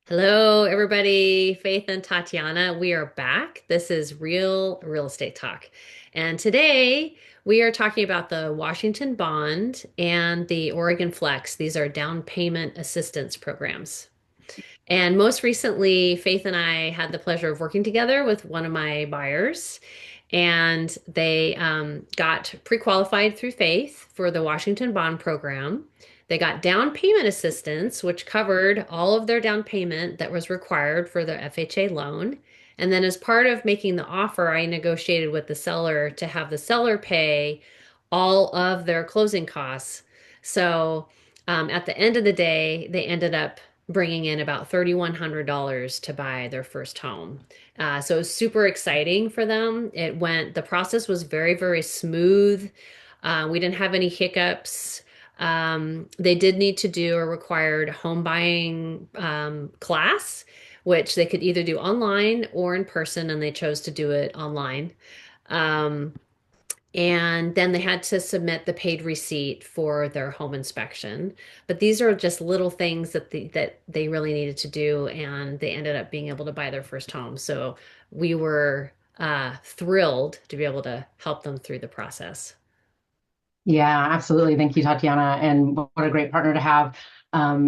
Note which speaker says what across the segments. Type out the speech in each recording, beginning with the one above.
Speaker 1: Hello, everybody. Faith and Tatiana, we are back. This is Real Estate Talk. And today we are talking about the Washington Bond and the Oregon Flex. These are down payment assistance programs. And most recently, Faith and I had the pleasure of working together with one of my buyers, and they got pre-qualified through Faith for the Washington Bond Program. They got down payment assistance, which covered all of their down payment that was required for the FHA loan. And then, as part of making the offer, I negotiated with the seller to have the seller pay all of their closing costs. So, at the end of the day, they ended up bringing in about $3,100 to buy their first home. So it was super exciting for them. The process was very smooth. We didn't have any hiccups. They did need to do a required home buying class, which they could either do online or in person, and they chose to do it online. Um, and then they had to submit the paid receipt for their home inspection. But these are just little things that they really needed to do, and they ended up being able to buy their first home. So we were thrilled to be able to help them through the process.
Speaker 2: Yeah, absolutely. Thank you, Tatiana. And what a great partner to have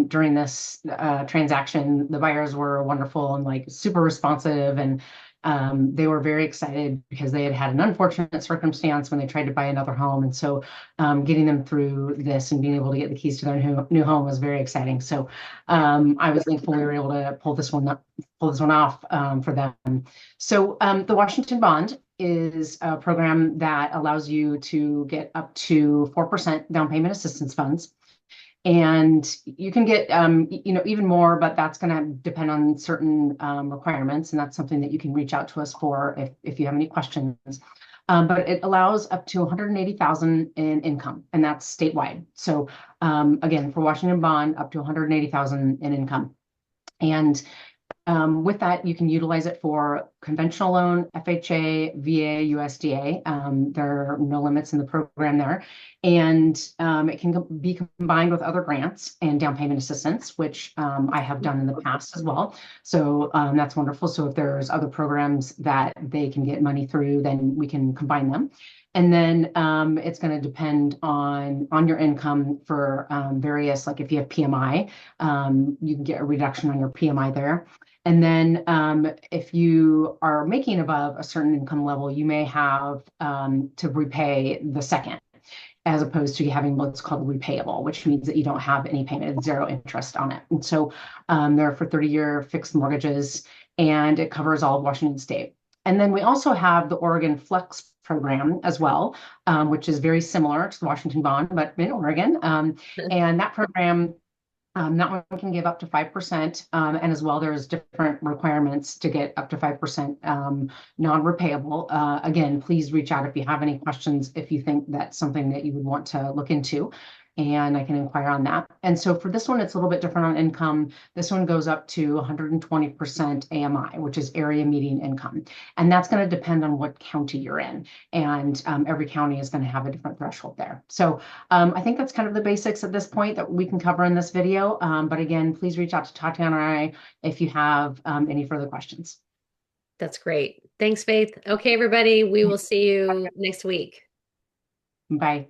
Speaker 2: during this transaction. The buyers were wonderful and like super responsive, and they were very excited because they had had an unfortunate circumstance when they tried to buy another home. And so getting them through this and being able to get the keys to their new home was very exciting. So I was thankful we were able to pull this one off for them. So the Washington Bond is a program that allows you to get up to 4% down payment assistance funds. And you can get, even more, but that's going to depend on certain requirements. And that's something that you can reach out to us for if you have any questions. But it allows up to 180,000 in income, and that's statewide. So again, for Washington Bond, up to 180,000 in income. And with that, you can utilize it for conventional loan, FHA, VA, USDA. There are no limits in the program there. And it can be combined with other grants and down payment assistance, which I have done in the past as well. So that's wonderful. So if there's other programs that they can get money through, then we can combine them. And then it's going to depend on your income for various, like if you have PMI, you can get a reduction on your PMI there. And then if you are making above a certain income level, you may have to repay the second, as opposed to having what's called repayable, which means that you don't have any payment, zero interest on it. And so they're for 30-year fixed mortgages, and it covers all of Washington State. And then we also have the Oregon Flex program as well, which is very similar to the Washington Bond, but in Oregon. And that program that one can give up to 5%. And as well, there's different requirements to get up to 5% non-repayable. Again, please reach out if you have any questions, if you think that's something that you would want to look into, and I can inquire on that. And so for this one, it's a little bit different on income. This one goes up to 120% AMI, which is area median income. And that's going to depend on what county you're in. And every county is going to have a different threshold there. So I think that's kind of the basics at this point that we can cover in this video. But again, please reach out to Tatiana or I if you have any further questions.
Speaker 1: That's great. Thanks, Faith. Okay, everybody, we will see you next week.
Speaker 2: Bye.